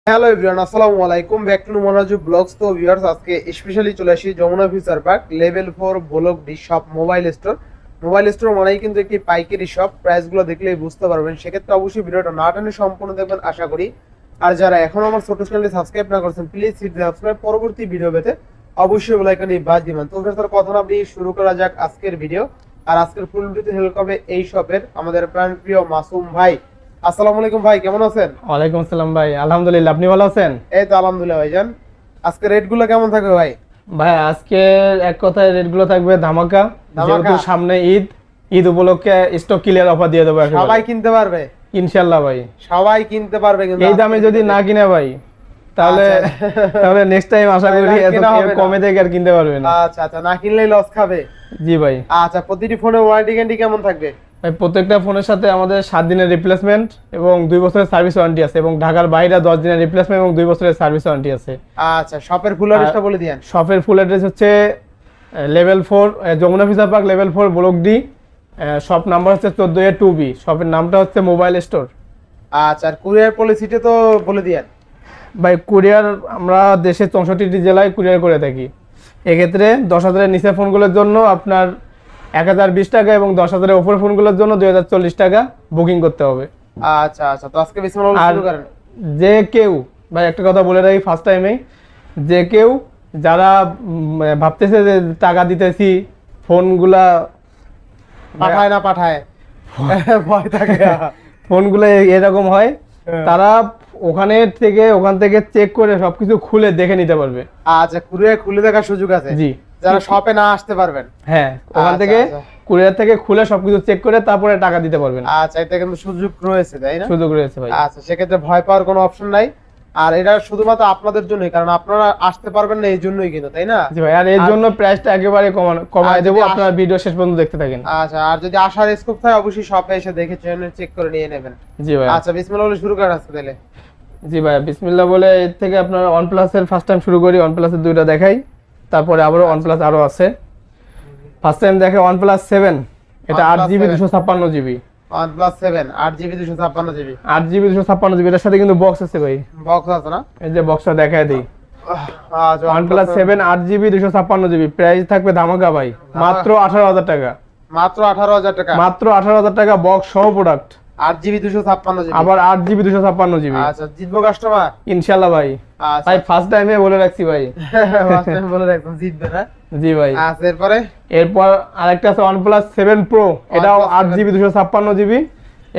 Hello everyone, আসসালামু আলাইকুম, back to Monoju blogs. তো ভিউয়ার্স, আজকে স্পেশালি চলে আসি Jamuna Future Park level 4 block D shop mobile store মানেই কিন্তু একটি পাইকারি শপ। প্রাইসগুলো দেখলেই বুঝতে পারবেন। সেক্ষেত্রে অবশ্যই ভিডিওটা না টেনে সম্পূর্ণ দেখবেন আশা করি। আর যারা এখনো আমার ছোট চ্যানেলটি সাবস্ক্রাইব না করেছেন, প্লিজ হিট দ্য সাবস্ক্রাইব, পরবর্তী ভিডিও পেতে অবশ্যই বেল আইকনটি বাজ দিবেন। তো ভিউয়ার্স, কথা না বলে শুরু করা যাক আজকের ভিডিও। আর আজকের ফুল ভিডিওতে হেল্প করবে এই শপের আমাদের প্রাণপ্রিয় মাসুম ভাই। আসসালামু আলাইকুম ভাই, কেমন আছেন? ওয়ালাইকুম আসসালাম ভাই, আলহামদুলিল্লাহ। আপনি ভালো আছেন? এই তো আলহামদুলিল্লাহ ভাইজান। আজকে রেটগুলো কেমন থাকবে ভাই? ভাই আজকে এক কথায় রেটগুলো থাকবে ধামাকা। যেহেতু সামনে ঈদ উপলক্ষে স্টক ক্লিয়ার অফার দিয়ে দেবো। সবাই কিনতে পারবে ইনশাআল্লাহ ভাই, সবাই কিনতে পারবে। কিন্তু এই দামে যদি না কিনে ভাই তাহলে নেক্সট টাইম আশা করি এত কমে থেকে আর কিনতে পারবে না। আচ্ছা আচ্ছা, না কিনলেই লস খাবে। জি ভাই। আচ্ছা, প্রতিটি ফোনের ওয়ারেন্টি গ্যারান্টি কেমন থাকবে ভাই? প্রত্যেকটা ফোনের সাথে আমাদের 7 দিনের রিপ্লেসমেন্ট এবং 2 বছরের সার্ভিস ওয়ারেন্টি আছে, এবং ঢাকার বাইরে 10 দিনের রিপ্লেসমেন্ট এবং 2 বছরের সার্ভিস ওয়ারেন্টি আছে। আচ্ছা, শপের ফুল অ্যাড্রেসটা বলে দিয়েন। শপের ফুল অ্যাড্রেস হচ্ছে level 4 Jamuna Future Park level 4 block D. Shop number হচ্ছে 14A 2B। শপের নামটা হচ্ছে মোবাইল স্টোর। আচ্ছা, আর কুরিয়ার পলিসিটা তো বলে দিয়েন ভাই। কুরিয়ার আমরা দেশের 64টি জেলায় কুরিয়ার করে থাকি। এক্ষেত্রে 10,000-এর নিচে ফোনগুলোর জন্য আপনার 1020 টাকা এবং 10,000-এর উপরে ফোনগুলোর জন্য 2040 টাকা বুকিং করতে হবে। আচ্ছা আচ্ছা, তো আজকে বিসমিল্লাহ বলে শুরু করেন। যে কেউ ভাই, একটা কথা বলে রাখি ফার্স্ট টাইমে, যে কেউ যারা ভাবতেছে যে টাকা দিতেছি ফোনগুলা পাঠায় না পাঠায় ভয় থাকে, ফোনগুলো এরকম হয়, তারা ওখান থেকে চেক করে সবকিছু খুলে দেখে নিতে পারবে। আচ্ছা, কুরিয়ার খুলে দেখার সুযোগ আছে? জি, যারা শপে না আসতে পারবেন। হ্যাঁ, ওখান থেকে কুরিয়ার থেকে খুলে সবকিছু চেক করে তারপরে টাকা দিতে পারবেন। আচ্ছা, এটা কিন্তু সুযোগ রয়েছে, তাই না? সুযোগ রয়েছে ভাই। আচ্ছা, সেক্ষেত্রে ভয় পাওয়ার কোনো অপশন নাই। আর এটা শুধুমাত্র আপনাদের জন্যই, কারণ আপনারা আসতে পারবেন না এই জন্যই কিন্তু, তাই না? জি ভাই। আর এর জন্য প্রাইসটা একেবারে কমায় দেবো, আপনারা ভিডিও শেষ পর্যন্ত দেখতে থাকেন। আচ্ছা, আর যদি আসার স্কোপ থাকে অবশ্যই শপে এসে দেখে চেক করে নিয়ে নেবেন। জি ভাই। আচ্ছা, বিসমিল্লাহ বলে শুরু করেন আজকে তাহলে। জি ভাই, বিসমিল্লাহ বলে এর থেকে আপনার OnePlus এর ফার্স্ট টাইম শুরু করি। OnePlus এর দুইটা দেখাই, তারপরে আবারও OnePlus আরো আছে। ফার্স্ট টাইম দেখে OnePlus 7। এটা 8GB 256GB। OnePlus 7 8GB 256GB। 8GB 256GB, এর সাথে কিন্তু বক্স আছে ভাই। বক্স আছে না? এই যে বক্সটা দেখায় দেই। আচ্ছা, OnePlus 7 8GB 256GB, প্রাইস থাকবে ধামাকা ভাই, মাত্র 18,000 টাকা। মাত্র 18,000 টাকা? মাত্র 18,000 টাকা, বক্স সহ প্রোডাক্ট। 8GB 256GB, আবার 8GB 256GB। আচ্ছা, জিতবো কাস্টমার ইনশাআল্লাহ ভাই। আচ্ছা ভাই ফার্স্ট টাইমে বলে রাখছি ভাই। ফার্স্ট টাইম বলে রাখুন, জিতবে না? জি ভাই। আচ্ছা, এরপর আরেকটা আছে OnePlus 7 Pro। এটাও 8GB 256GB,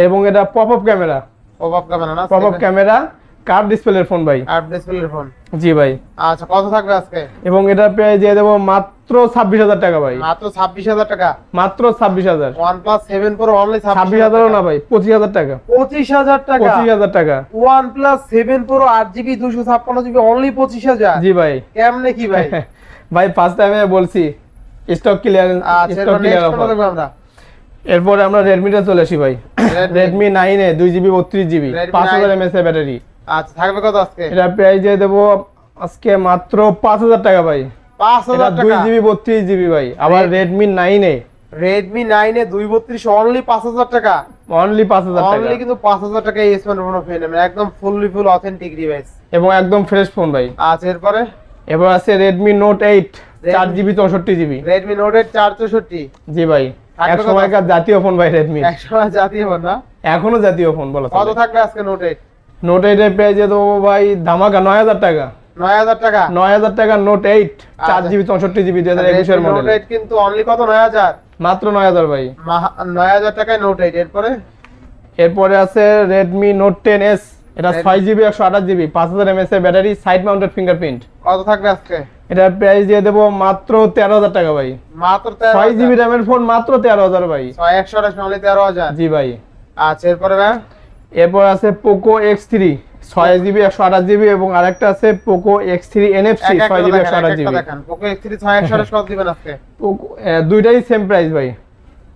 এবং এটা পপআপ ক্যামেরা। পপআপ ক্যামেরা না? পপআপ ক্যামেরা, কার্ভ ডিসপ্লের ফোন ভাই। কার্ভ ডিসপ্লের ফোন। জি ভাই। আচ্ছা, কত থাকবে আজকে? এবং এটা প্রাইস দিয়ে দেবো মাত্র 26,000 টাকা ভাই। মাত্র 26,000 টাকা? মাত্র 26,000। OnePlus 7 Pro অনলি 26,000 না ভাই, 25,000 টাকা। 25,000 টাকা? 25,000 টাকা। OnePlus 7 Pro 8GB 256GB only 25,000? জি ভাই। কেমনে কি ভাই? ভাই ফার্স্ট টাইমে বলছি stock clear, stock clear offer. এরপরে আমরা রেডমিটা চলে আসি ভাই। Redmi 9A 2GB 32GB 5000 mAh battery. আচ্ছা, থাকবে কত আজকে? এটা প্রাইস দিয়ে দেবো আজকে মাত্র 5,000 টাকা ভাই। 5,000 টাকা? 2GB 32GB ভাই। আবার Redmi 9A। Redmi 9A 232 only 5,000 টাকা? অনলি 5,000 টাকা। অনলি কিন্তু 5,000 টাকা এই স্মার্টফোন পেয়ে নেবেন, একদম ফুল অথেন্টিক ডিভাইস এবং একদম ফ্রেশ ফোন ভাই। আচ্ছা, এরপরে এবার আছে Redmi Note 8 4GB 64GB। Redmi Note 8 464? জি ভাই। এক সময়কার জাতীয় ফোন ভাই Redmi। এক সময় জাতীয় ফোন না? এখনো জাতীয় ফোন বলা চলে। কত থাকবে আজকে Note 8? Note 8 এর প্রাইস দিয়ে দেবো ভাই ধামাকা 9,000 টাকা। 9,000 টাকা? 9,000 টাকা Note 8 4GB 64GB 2021 এর মডেল। Note 8 কিন্তু অনলি কত? 9,000? মাত্র 9,000 ভাই। 9,000 টাকায় Note 8। এরপরে আছে Redmi Note 10S। এটা 6GB 128GB 5000 mAh battery, side mounted fingerprint. কত থাকবে আজকে? এটার প্রাইস দিয়ে দেবো মাত্র 13,000 টাকা ভাই। মাত্র 13,000? 6GB RAM এর ফোন মাত্র 13,000 ভাই। 128 অনলি 13,000? জি ভাই। আচ্ছা, এরপরে ভাই? এরপর আছে Poco X3 6GB 128GB, এবং আরেকটা আছে Poco X3 NFC 6GB 128GB। দেখেন, Poco X3 628 কত দিবেন আজকে? দুইটাই সেম প্রাইস ভাই।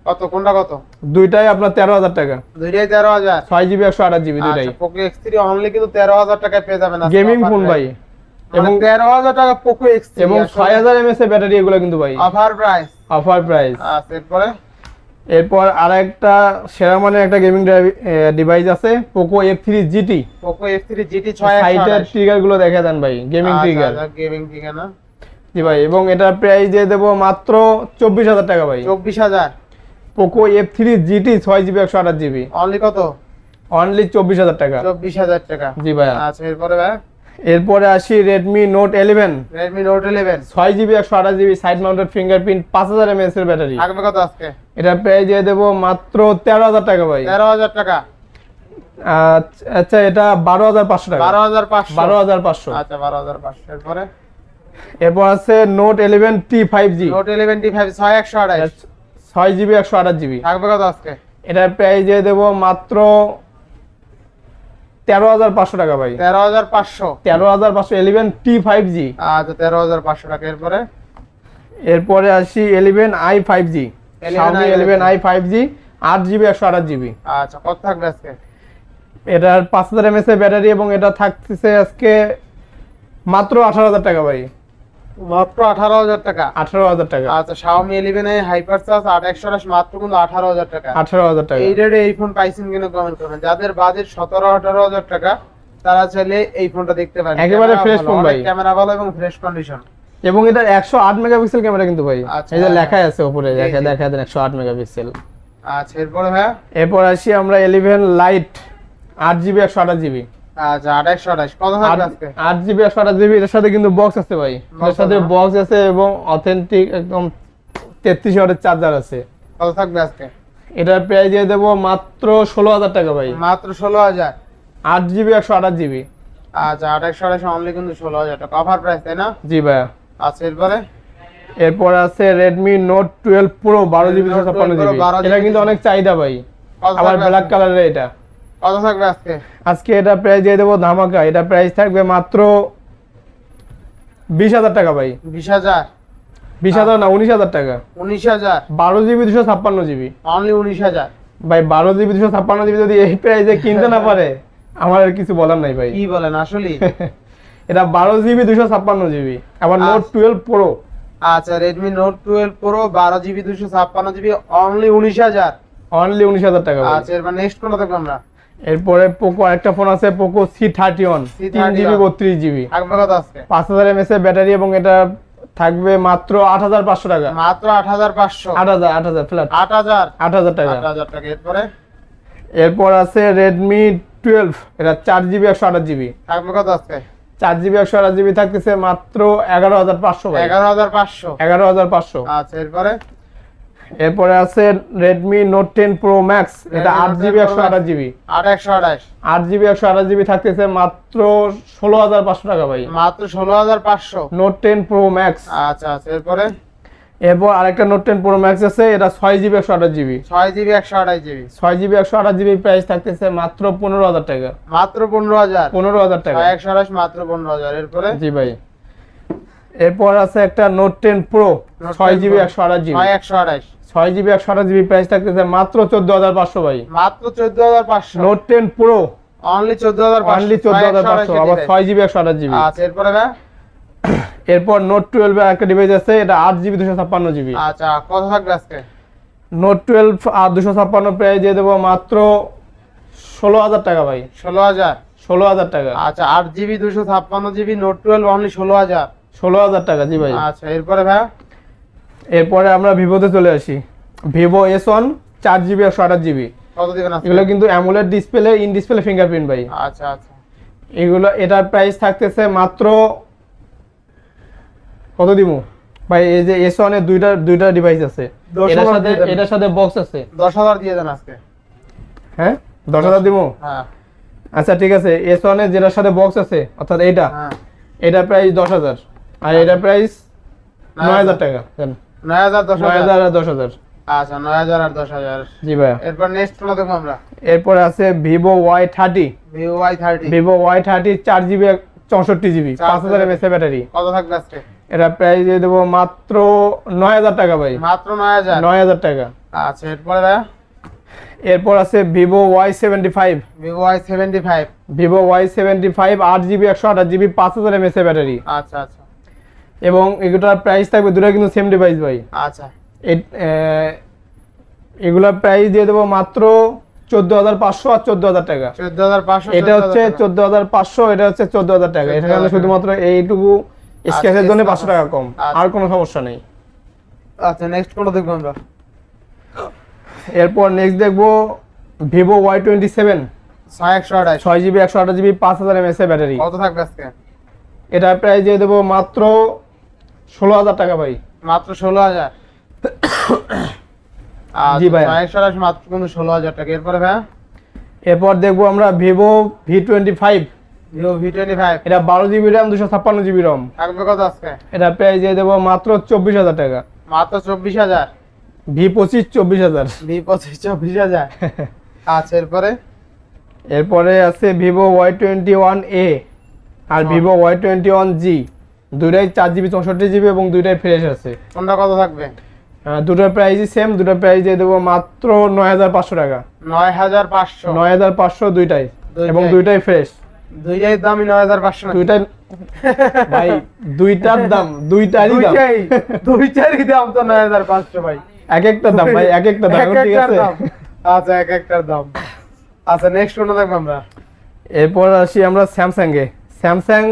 কত? কোনটা কত? দুইটাই আপনার 13,000 টাকা। দুইটাই 13,000? 6GB 128GB দুইটাই। আচ্ছা, Poco X3 অনলি কিন্তু 13,000 টাকায় পেয়ে যাবেন আজকে। গেমিং ফোন ভাই, এবং 13,000 টাকা Poco X3 এবং 6000 mAh ব্যাটারি, এগুলো কিন্তু ভাই অফার প্রাইস। Offer price. আচ্ছা, এরপরে? এরপর আরেকটা সেরা মানের একটা গেমিং ডিভাইস আছে Poco F3 GT। Poco F3 GT সাইডের 628 ট্রিগার গুলো দেখা দেন ভাই, গেমিং ট্রিগার। গেমিং ট্রিগার না? জি ভাই, এবং এটার প্রাইস দিয়ে দেবো মাত্র 24,000 টাকা ভাই। 24,000 Poco F3 GT 6GB 128GB only কত? অনলি 24,000 টাকা। 24,000 টাকা। জি ভাই। আচ্ছা এরপরে ভাই এরপরে আসি Redmi Note 11 Redmi Note 11 6GB 128GB side mounted fingerprint 5000 mAh এর ব্যাটারি। থাকবে কত আজকে? এটা প্রাইস দিয়ে দেবো মাত্র 13,000 টাকা ভাই। 13,000 টাকা। আচ্ছা এটা 12,500 টাকা। 12,500। 12,500। আচ্ছা 12,500। এরপরে এরপর আছে Note 11T 5G Note 11T 5 6128 6GB 128GB। থাকবে কত আজকে? এটার প্রাইস দিয়ে দেবো মাত্র 13,500 টাকা ভাই। 13,500। 13,500 11T 5G। আচ্ছা 13,500 টাকা। এরপরে এরপরে আসি 11i 5G। Xiaomi 11i 5G 8GB 128GB। আচ্ছা কত থাকবে আজকে? এটার 5000 mAh এর ব্যাটারি এবং এটা থাকতেছে আজকে মাত্র 18,000 টাকা ভাই। মাত্র 18,000 টাকা। 18,000 টাকা। আচ্ছা Xiaomi 11i হাইপার চার্জ 8128 মাত্র কিন্তু 18,000 টাকা। 18,000 টাকা। এই রেটে এই ফোন পাইছেন কিনা কমেন্ট করবেন। যাদের বাজেট 17-18,000 টাকা তারা চাইলে এই ফোনটা দেখতে পারেন। একেবারে ফ্রেশ ফোন ভাই। ক্যামেরা ভালো এবং ফ্রেশ কন্ডিশন। এবং এটা 108 মেগাপিক্সেল ক্যামেরা কিন্তু ভাই। আচ্ছা, এই যে হ্যাঁ, লেখা আছে উপরে, দেখা দেন 108 মেগাপিক্সেল। আচ্ছা এরপরে ভাই এরপর আসি আমরা 11 Lite 8GB 128GB। আচ্ছা 2828 কত থাকবে আজকে? 8GB 128GB এর সাথে কিন্তু বক্স আছে ভাই। এর সাথে বক্স আছে এবং অথেন্টিক একদম 33 ওয়াটের চার্জার আছে। কত থাকবে আজকে? এটার প্রাইস দিয়ে দেবো মাত্র 16,000 টাকা ভাই। মাত্র 16,000। 8GB 128GB। আচ্ছা 2828 অনলি কিন্তু 16,000 টাকা অফার প্রাইস তাই না? জি ভাই। আচ্ছা এরপরে এরপর আছে Redmi Note 12 Pro 12GB 256GB। এটা কিন্তু অনেক চাহিদা ভাই। কত আবার থাকবে ব্ল্যাক আজকে? কালারের এটা। কত থাকবে আজকে? আজকে এটা প্রাইস দিয়ে দেবো ধামাকা। এটা প্রাইস থাকবে মাত্র 20,000 টাকা ভাই। 20,000। 20,000 না 19,000 টাকা। 19,000 12GB 256GB। অনলি 19,000। ভাই 12GB 256GB যদি এই প্রাইসে কিনতে না পারে আমার আর কিছু বলার নাই ভাই। কি বলেন আসলে? এটা 12GB 256GB আবার Note 12 Pro। আচ্ছা Redmi Note 12 Pro 12GB 256GB only 19,000। Only 19,000 টাকা ভাই। আচ্ছা এরপর নেক্সট কোনটা দেখব আমরা? এরপরে পোকো আরেকটা ফোন আছে পোকো C31 3GB 32GB। থাকবে কত আজকে? 5000 mAh এর ব্যাটারি এবং এটা থাকবে মাত্র 8,500 টাকা। মাত্র 8,500। 8,000 ফ্ল্যাট 8,000। 8,000 টাকা। 8,000 টাকা। এরপরে এরপর আছে Redmi 12 এটা 4GB 128GB। থাকবে কত আজকে? 4GB 128GB থাকতেছে মাত্র 11,500 ভাই। 11,500। 11,500। আচ্ছা এরপরে এরপরে আছে Redmi Note 10 Pro Max এটা 8GB 128GB। 8,128। 8GB 128GB থাকতেছে মাত্র 16,500 টাকা ভাই। মাত্র 16,500। Note 10 Pro Max। আচ্ছা আচ্ছা এরপরে এরপর আরেকটা Note 10 Pro Max আছে এটা 6GB 128GB। 6GB 128GB। 6GB 128GB price থাকতেছে মাত্র 15,000 টাকা। মাত্র 15,000। 15,000 টাকা। 128 মাত্র 15,000। এরপরে জি ভাই। এরপর আছে একটা Note 10 Pro 6GB 128GB। 128। 6GB 128GB price থাকতেছে মাত্র 14,500 ভাই। মাত্র 14,500। Note 10 Pro only 14,500। অনলি 14,500 আবার 6GB 128GB। আচ্ছা এরপরে ভাই এরপর Note 12 এর একটা ডিভাইস আছে এটা 8GB 256GB। আচ্ছা কত থাকবে আজকে? Note 12 আর 256 প্রাইস দিয়ে দেবো মাত্র 16,000 টাকা ভাই। 16,000। 16,000 টাকা। আচ্ছা 8GB 256GB Note 12 অনলি 16,000। 16,000 টাকা জি ভাই। আচ্ছা এরপরে ভাই এরপরে আমরা ভিভোতে চলে আসি ভিভো S1 4GB 128GB। কত দিবেন আজকে? এগুলো কিন্তু AMOLED display in display fingerprint ভাই। আচ্ছা আচ্ছা এগুলো এটার প্রাইস থাকতেছে মাত্র কত দিমু ভাই? এই যে S1 এর দুইটা ডিভাইস আছে, এটার সাথে বক্স আছে। 10,000 দিয়ে দেন আজকে। হ্যাঁ 10,000 দিমু। হ্যাঁ আচ্ছা ঠিক আছে। S1 এর যেটার সাথে বক্স আছে অর্থাৎ এইটা, হ্যাঁ এটা প্রাইস 10,000 আর এটা প্রাইস 9,000 টাকা। দেন 9,000 10,000। 9,000 আর 10,000। আচ্ছা 9,000 আর 10,000। জি ভাই। এরপর নেক্সট কোনটা দেখব আমরা? এরপর আছে Vivo Y30। Vivo Y30। Vivo Y30 4GB 64GB 5000 mAh battery. কত থাকবে আজকে? এটা প্রাইস দিয়ে দেবো মাত্র 9,000 টাকা ভাই। মাত্র 9,000। 9,000 টাকা। আচ্ছা এরপরে ভাই এরপর আছে Vivo Y75। Vivo Y75। Vivo Y75 8GB 128GB 5000 mAh battery. আচ্ছা আচ্ছা এবং এগুলোর প্রাইস থাকবে দুটো কিন্তু সেম ডিভাইস ভাই। আচ্ছা এগুলা প্রাইস দিয়ে দেবো মাত্র 14,500 আর 14,000 টাকা। 14,500, এটা হচ্ছে 14,500, এটা হচ্ছে 14,000 টাকা। এখানে শুধুমাত্র এইটুকু স্ক্র্যাচের জন্য 500 টাকা কম, আর কোনো সমস্যা নেই। আচ্ছা নেক্সট কোনটা দেখবো আমরা? এরপর নেক্সট দেখবো Vivo Y27 6128 6GB 128GB 5000 mAh এর ব্যাটারি। কত থাকবে আজকে? এটা প্রাইস দিয়ে দেবো মাত্র 16,000 টাকা ভাই। মাত্র 16,000? জি ভাই, 6128 মাত্র কিন্তু 16,000 টাকা। এরপরে ভাই এরপর দেখবো আমরা ভিভো V25 ভিভো V25, এটা 12GB RAM 256GB ROM। থাকবে কত আজকে? এটা প্রাইস দিয়ে দেবো মাত্র 24,000 টাকা। মাত্র 24,000? V25 24,000। V25 24,000। আচ্ছা এরপরে আছে ভিভো Y21A আর ভিভো Y21G, দুইটাই 4GB 64GB এবং দুইটাই ফ্রেশ আছে। কোনটা কত থাকবে? দুটোর প্রাইসই সেম, দুটোর প্রাইস দিয়ে দেবো মাত্র 9,500 টাকা। 9,500? 9,500 দুইটাই, এবং দুইটাই ফ্রেশ। দুইটাই দামই 9,500? দুইটাই ভাই, দুইটার দাম দুইটারই দাম, দুইটারই দাম তো 9,500 ভাই। এক একটা দাম ভাই, এক একটা দাম, ঠিক আছে? আচ্ছা এক একটার দাম। আচ্ছা নেক্সট কোনটা দেখবো আমরা? এরপর আসি আমরা স্যামসাং এ। স্যামসাং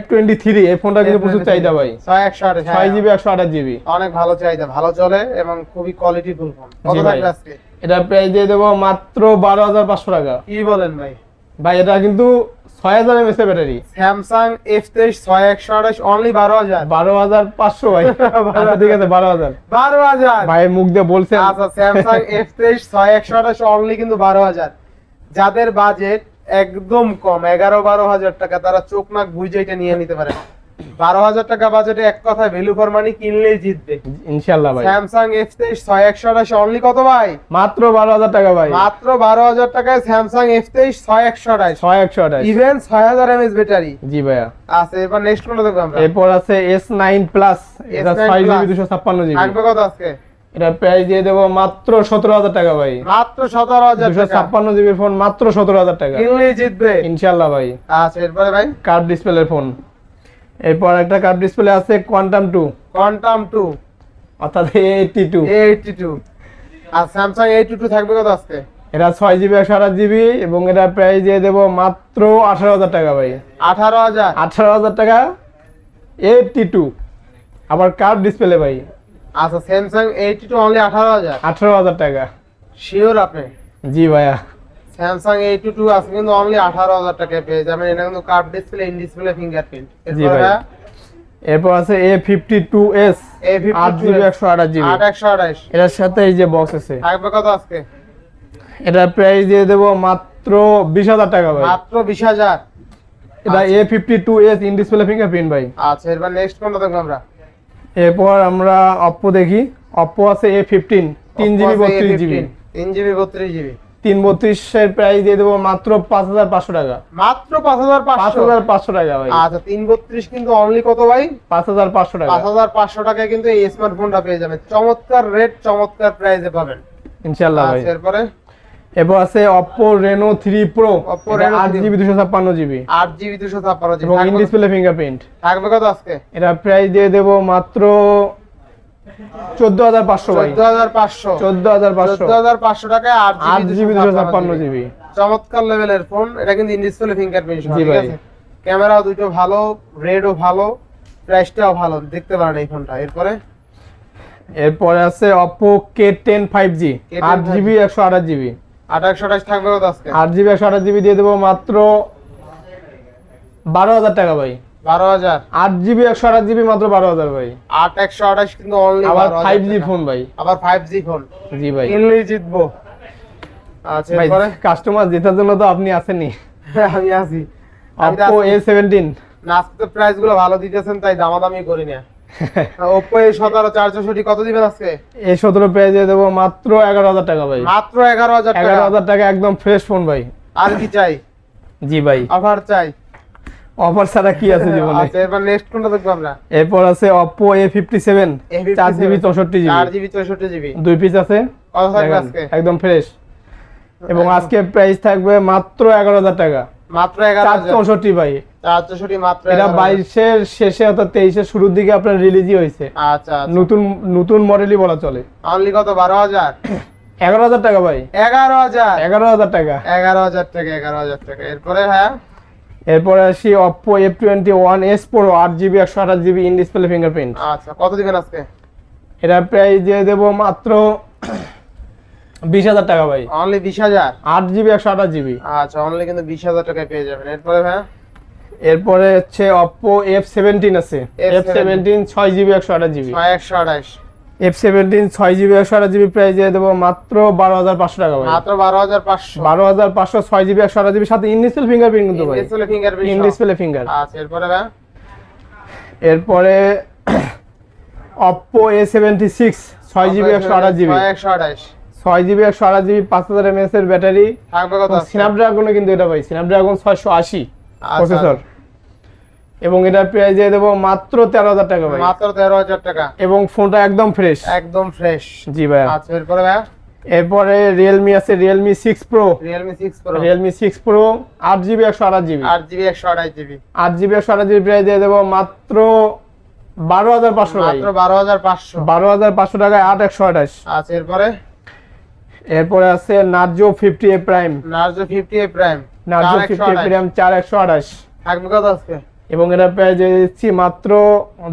F23, এই ফোনটা কিন্তু প্রচুর চাহিদা ভাই। 6GB 128GB, অনেক ভালো চাহিদা, ভালো চলে এবং খুবই কোয়ালিটিফুল ফোন। কত থাকবে আজকে? এটা প্রাইস দিয়ে দেবো মাত্র 12,500 টাকা। কি বলেন ভাই? ভাই এটা কিন্তু 6000 mAh এর ব্যাটারি। Samsung F23 6128 only 12,000? 12,500 ভাই। আচ্ছা ঠিক আছে, 12,000। 12,000 ভাই মুখ দিয়ে বলছেন। আচ্ছা স্যামসাং F23 6128 অনলি কিন্তু 12,000। যাদের বাজেট একদম কম 11-12,000 টাকা, তারা চোখ নাক বুঝে এটা নিয়ে নিতে পারে। 12,000 টাকা বাজেটে এক কথায় ভ্যালু ফর মানি কিনলেই জিতবে ইনশাআল্লাহ ভাই। স্যামসাং F23 6128 অনলি কত ভাই? মাত্র 12,000 টাকা ভাই। মাত্র 12,000 টাকায় Samsung F23 6128 6128, even 6000 mAh battery. জি ভাইয়া। আচ্ছা এবার নেক্সট কোনটা দেখব আমরা? এরপর আছে S9 প্লাস, এটা 6GB 256GB। থাকবে কত আজকে? এটা প্রাইস দিয়ে দেবো মাত্র 17,000 টাকা ভাই। মাত্র 17,000 টাকা 256GB ফোন, মাত্র 17,000 টাকা, কিনলেই জিতবে ইনশাআল্লাহ ভাই। আচ্ছা এরপরে ভাই কার্ভ ডিসপ্লের ফোন। এরপর একটা কার্ভ ডিসপ্লে আছে কোয়ান্টাম 2, কোয়ান্টাম 2 অর্থাৎ A82। আর স্যামসাং A22 থাকবে কত আজকে? এটা 6GB 128GB এবং এটা প্রাইস দিয়ে দেবো মাত্র 18,000 টাকা ভাই। 18,000? 18,000 টাকা A82, আবার কার্ভ ডিসপ্লে ভাই। আচ্ছা স্যামসাং A22 অনলি 18,000? 18,000 টাকা। শিওর আপনি? জি ভাইয়া। স্যামসাং A22 আছে কিন্তু অনলি 18,000 টাকায় পেয়ে যাবেন। এটা কিন্তু curve display, in display fingerprint. জি ভাই। এরপর আছে A52s 8GB 128GB। 8/128 এটার সাথে এই যে বক্স আছে। থাকবে কত আজকে? এটার প্রাইস দিয়ে দেবো মাত্র 20,000 টাকা ভাই। মাত্র 20,000? এটা A52s ইন ডিসপ্লে ফিঙ্গারপ্রিন্ট ভাই। আচ্ছা এবার নেক্সট কোনটা দেখব আমরা? এরপর আমরা Oppo দেখি। Oppo আছে A15 3GB 32GB। 3GB 32GB 332 এর প্রাইস দিয়ে দেবো মাত্র 5,500 টাকা। মাত্র 5,500? 5,500 টাকা ভাই। আচ্ছা 332 কিন্তু অনলি কত ভাই? 5,500 টাকা। 5,500 টাকায় কিন্তু এই স্মার্টফোনটা পেয়ে যাবেন। চমৎকার রেট, চমৎকার প্রাইসে পাবেন ইনশাআল্লাহ ভাই। আচ্ছা এরপরে এরপর আছে Oppo Reno 3 Pro, Oppo Reno 8GB 256GB 8GB 256GB এবং ইন ডিসপ্লে ফিঙ্গারপ্রিন্ট। থাকবে কত আজকে? এটা প্রাইস দিয়ে দেবো মাত্র 14,500 ভাই। 14,500? 14,500 টাকায় 8GB 256GB। চমৎকার লেভেলের ফোন। এটা কিন্তু ইন ডিসপ্লে ফিঙ্গারপ্রিন্ট, জি ঠিক ভাই। আছে? ক্যামেরাও দুটো ভালো, রেডও ভালো, প্রাইসটাও ভালো, দেখতে পারেন এই ফোনটা। এরপরে আছে Oppo K10 5G 8GB 128GB। 8/128 থাকবে কত আজকে? 8GB 128GB দিয়ে দেবো মাত্র 12,000 টাকা ভাই। 12,000? 8GB 128GB মাত্র 12,000 ভাই। 8/128 কিন্তু অনলি আবার 5G ফোন ভাই। আবার 5G ফোন, জি ভাই। কিনলেই জিতবো। আচ্ছা ভাই এরপরে কাস্টমার জেতার জন্য তো আপনি আসেননি। আমি আছি। Oppo A17 না আজকে তো প্রাইস গুলো ভালো দিতেছেন তাই দামাদামি করি না। Oppo A17 464 কত দিবেন আজকে? A17 প্রাইস দিয়ে দেবো মাত্র 11,000 টাকা ভাই। মাত্র 11,000 টাকা? 11,000 টাকা একদম ফ্রেশ ফোন ভাই। আর কি চাই? জি ভাই। অফার চাই? অফার ছাড়া কি আছে জীবনে? আচ্ছা এবার নেক্সট কোনটা দেখব আমরা? এরপর আছে Oppo A57 4GB 64GB 4GB 64GB দুই পিস আছে। কত থাকবে আজকে? একদম ফ্রেশ এবং আজকে প্রাইস থাকবে মাত্র 11,000 টাকা। মাত্র 11,000? 464 ভাই, 464 মাত্র এটা 11,000 22 এর শেষে অর্থাৎ 23 এর শুরুর দিকে আপনার রিলিজই হয়েছে। আচ্ছা আচ্ছা। নতুন নতুন মডেলই বলা চলে। অনলি কত? 12,000 11,000 টাকা ভাই। 11,000 11,000 টাকা। 11,000 টাকা 11,000 টাকা। এরপরে হ্যাঁ এরপরে আসি Oppo F21s Pro 8GB 128GB in display fingerprint. আচ্ছা কত দিবেন আজকে? এটা প্রাইস দিয়ে দেবো মাত্র 20,000 টাকা ভাই। Only 20,000 8GB 128GB। আচ্ছা অনলি কিন্তু 20,000 টাকায় পেয়ে যাবেন। এরপরে ভাই এরপরে হচ্ছে Oppo F17 আছে। F17 6GB 128GB। 128 F17 6GB 128GB price দিয়ে দেবো মাত্র 12,500 টাকা ভাই। মাত্র 12,500 12,500 6GB 128GB সাথে ইন ডিসপ্লে ফিঙ্গারপ্রিন্ট কিন্তু ভাই। Display fingerprint in display finger. আচ্ছা এরপরে ভাই এরপরে Oppo A76 6GB 128GB। 128 6GB 128GB 5000 mAh এর ব্যাটারি। থাকবে কত? স্ন্যাপড্রাগন কিন্তু এটা ভাই স্ন্যাপড্রাগন 680 আচ্ছা। প্রসেসর। এবং এটার প্রাইস দিয়ে দেবো মাত্র 13,000 টাকা ভাই। মাত্র 13,000 টাকা। এবং ফোনটা একদম ফ্রেশ। একদম ফ্রেশ। জি ভাই। আচ্ছা এরপরে ভাই এরপরে Realme আছে Realme 6 Pro। Realme 6 Pro Realme 6 Pro 8GB 128GB। 8GB 128GB 8GB 128GB price দিয়ে দেবো মাত্র 12,500 ভাই। মাত্র 12,500 12,500 টাকায় 8/128। আচ্ছা এরপরে এরপরে আছে Narzo 50A Prime। Narzo 50A Prime Narzo 50A Prime 4/128। থাকবে কত আজকে? এবং এটা প্রাইস দিয়ে দিচ্ছি মাত্র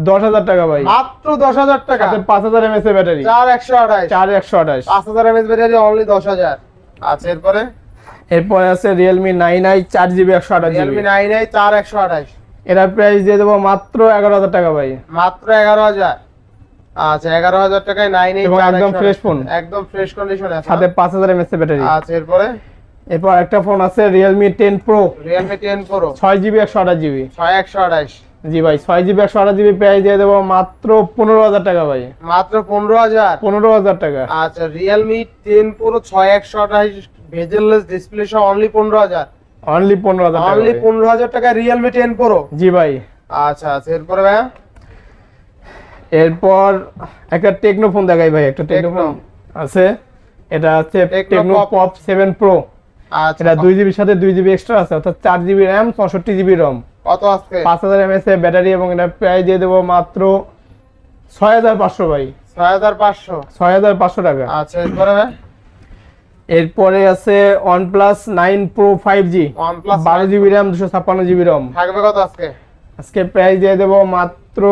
10,000 টাকা ভাই। মাত্র 10,000 টাকা। সাথে 5000 mAh এর ব্যাটারি। 4128 4/128। 5000 mAh battery only 10,000। আচ্ছা এরপরে এরপরে আছে Realme 9i 4GB 128GB। Realme 9i 4128 এটার প্রাইস দিয়ে দেবো মাত্র 11,000 টাকা ভাই। মাত্র 11,000। আচ্ছা 11,000 টাকায় 9i এবং একদম ফ্রেশ ফোন। একদম ফ্রেশ কন্ডিশনে আছে। সাথে 5000 mAh এর ব্যাটারি। আচ্ছা এরপরে এরপর একটা ফোন আছে Realme 10 Pro Realme 10 Pro 6GB 128GB। 6128 জি ভাই 6GB 128GB প্রাইস দিয়ে দেবো মাত্র 15,000 টাকা ভাই। মাত্র 15,000। 15,000 টাকা। আচ্ছা Realme 10 Pro 6128 ভেজেললেস ডিসপ্লে সহ অনলি 15,000। অনলি 15,000 টাকা। অনলি 15,000 টাকা Realme 10 Pro। জি ভাই। আচ্ছা আচ্ছা এরপরে ভাই এরপর একটা টেকনো ফোন দেখাই ভাই। একটা টেকনো Tecno। ফোন আছে। এটা হচ্ছে Tecno Tecno Pop। Pop 7 Pro। আচ্ছা এটা 2GB সাথে 2GB এক্সট্রা আছে অর্থাৎ 4GB RAM 64GB ROM। কত আজকে? 5000 mAh এর ব্যাটারি এবং এটা প্রাইস দিয়ে দেবো মাত্র 6,500 ভাই। 6,500 6,500 টাকা। আচ্ছা এরপরে ভাই এরপরে আছে OnePlus 9 Pro 5G OnePlus 12GB RAM 256GB ROM। থাকবে কত আজকে? আজকে প্রাইস দিয়ে দেবো মাত্র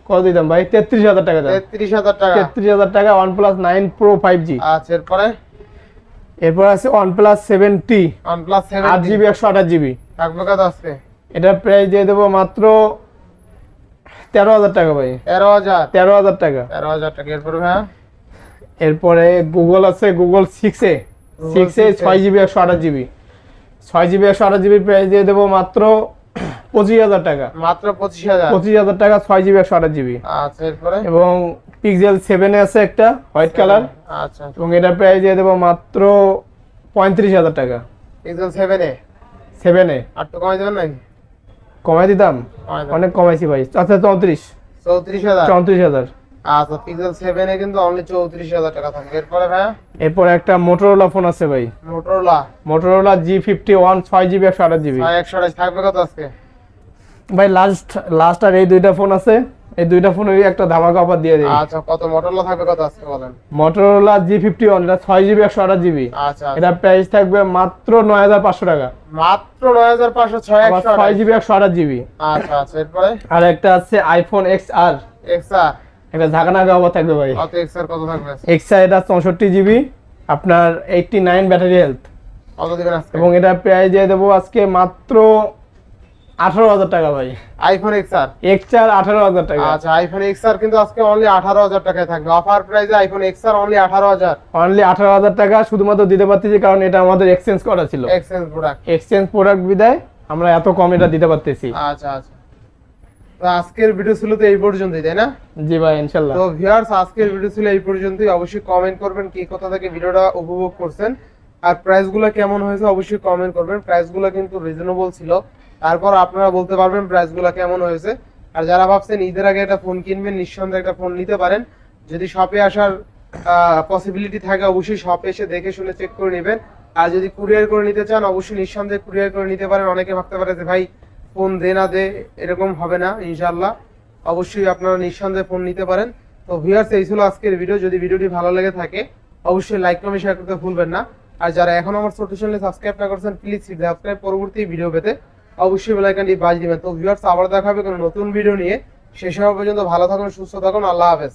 কত দিতাম ভাই 33,000 টাকা দাম। 33,000 টাকা। 33,000 টাকা OnePlus 9 Pro 5G। আচ্ছা এরপরে এরপর আছে OnePlus 7T OnePlus 7 8GB 128GB। থাকবে কত আজকে? এটার প্রাইস দিয়ে দেবো মাত্র 13,000 টাকা ভাই। 13,000 13,000 টাকা। 13,000 টাকা। এরপরে ভাই এরপরে গুগল আছে Google 6A Google 6A 6GB 128GB 6GB 128GB price দিয়ে দেবো মাত্র 25,000 টাকা। মাত্র 25,000। 25,000 টাকা 6GB 128GB। আচ্ছা এরপরে এবং Pixel 7 এ আছে একটা হোয়াইট কালার আচ্ছা এবং এটার প্রাইস দিয়ে দেবো মাত্র 35,000 টাকা। Pixel 7 এ 7 এ আর তো কমাই দেবেন নাকি? কমাই দিতাম কমাই দেন। অনেক কমাইছি ভাই। আচ্ছা 34,000 34,000। আচ্ছা Pixel 7 এ কিন্তু অনলি 34,000 টাকা থাকবে। এরপরে ভাই এরপর একটা মোটরোলা ফোন আছে ভাই। Motorola G51 6GB 128GB। 128 থাকবে কত আজকে? ভাই লাস্ট আর এই দুইটা ফোন আছে। এই দুইটা ফোনেরই একটা ধামাকা অফার দিয়ে দিই। আচ্ছা কত Motorola থাকবে কত আজকে বলেন? মোটরোলা G51 এটা 6GB 128GB। আচ্ছা এটা প্রাইস থাকবে মাত্র 9,500 টাকা। মাত্র 9,500 আবার 6GB 128GB। আচ্ছা আচ্ছা এরপরে আর একটা আছে আইফোন XR XR এটা ঝাঁকানাকা অফার থাকবে ভাই। কত XR কত থাকবে? XR এটা 64GB আপনার 89 ব্যাটারি হেলথ কত দিবেন আজকে? এবং এটা প্রাইস দিয়ে দেবো আজকে মাত্র 18,000 টাকা ভাই। iPhone XR XR 18,000 টাকা। আচ্ছা iPhone XR কিন্তু আজকে অনলি 18,000 টাকায় থাকবে। অফার প্রাইসে iPhone XR অনলি 18,000। অনলি 18,000 টাকা শুধুমাত্র দিতে পারতেছি কারণ এটা আমাদের এক্সচেঞ্জ করা ছিল। Exchange product. এক্সচেঞ্জ প্রোডাক্ট বিদায় আমরা এত কম এটা দিতে পারতেছি। আচ্ছা আচ্ছা তো আজকের ভিডিও ছিল তো এই পর্যন্তই তাই না? জি ভাই ইনশাআল্লাহ। তো ভিউয়ার্স আজকের ভিডিও ছিল এই পর্যন্তই। অবশ্যই কমেন্ট করবেন কি কোথা থেকে ভিডিওটা উপভোগ করছেন আর প্রাইসগুলো কেমন হয়েছে অবশ্যই কমেন্ট করবেন। প্রাইসগুলো কিন্তু রিজনেবল ছিল। তারপর আপনারা বলতে পারবেন প্রাইসগুলো কেমন হয়েছে। আর যারা ভাবছেন ঈদের আগে একটা ফোন কিনবেন নিঃসন্দেহে একটা ফোন নিতে পারেন। যদি শপে আসার পসিবিলিটি থাকে অবশ্যই শপে এসে দেখে শুনে চেক করে নেবেন। আর যদি কুরিয়ার করে নিতে চান অবশ্যই নিঃসন্দেহে কুরিয়ার করে নিতে পারেন। অনেকে ভাবতে পারে যে ভাই ফোন দে না দে এরকম হবে না ইনশাল্লাহ। অবশ্যই আপনারা নিঃসন্দেহে ফোন নিতে পারেন। তো ভিউয়ার্স, এই ছিল আজকের ভিডিও। যদি ভিডিওটি ভালো লেগে থাকে অবশ্যই লাইক কমেন্ট শেয়ার করতে ভুলবেন না। আর যারা এখন আমার ছোট চ্যানেলে সাবস্ক্রাইব না করেছেন প্লিজ সাবস্ক্রাইব, পরবর্তী ভিডিও পেতে অবশ্যই বেল আইকনটি বাজিয়ে দিবেন। তো ভিউয়ার্স, আবার দেখা হবে কোনো নতুন ভিডিও নিয়ে। সেই সময় পর্যন্ত ভালো থাকুন, সুস্থ থাকুন, আল্লাহ হাফেজ।